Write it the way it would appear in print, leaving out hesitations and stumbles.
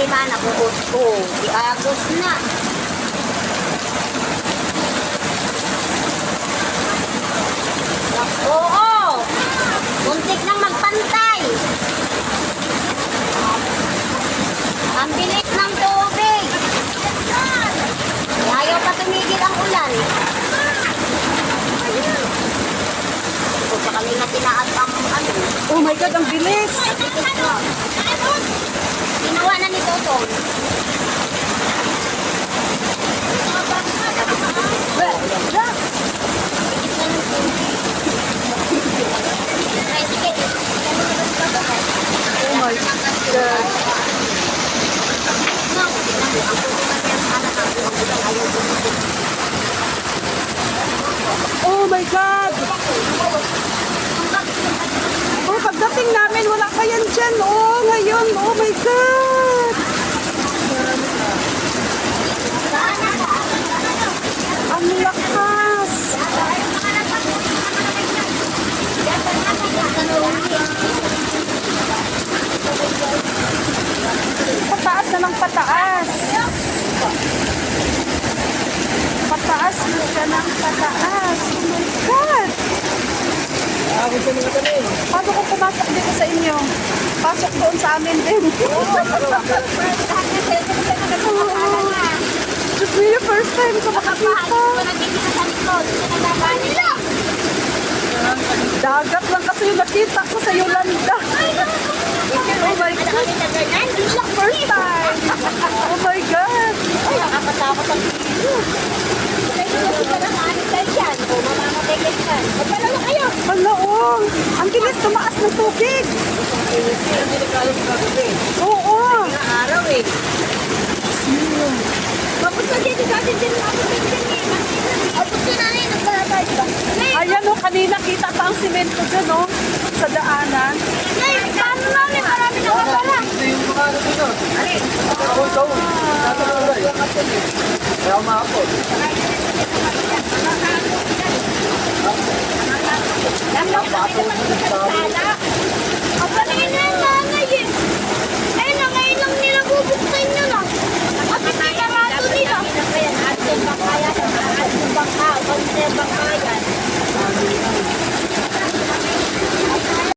lima na buhos ko. Di agos na. Oo! Muntik nang magpantay. Ang bilis ng tubig. Ayaw pa tumigil ang ulan. Ito sa kanila tinaas ang ano. Oh my God, ang bilis. Ginawa na ni Totong. Oh my God. Oh my God. Oh, pagdating namin, wala pa yan dyan. Oh, ngayon. Oh my God. Ang lakas. Pataas na ng pataas. Pataas na siya ng pataas. Oh my God. Paano kung pumasok dito sa inyo? Pasok doon sa amin din. Just really first time ko makakita. Dagat lang kasi yung nakita ko sa Yolanda. Oh my God. First time. Oh my God. Ay, nakakatakot ang video. Mamamatay kayo dyan. Magdalawa kayo. Hala, oh. Ang bilis tumaas ng tubig. Oo. Araw eh. Tapos na dito natin din ako din eh. Tapos na natin naglalabay ba? Ayan, oh. Kanina kita pa ang simento dyan, oh. Sa daanan. Ay, paano namin? Marami na kapala. Kaya umahapon. Ang patingin na.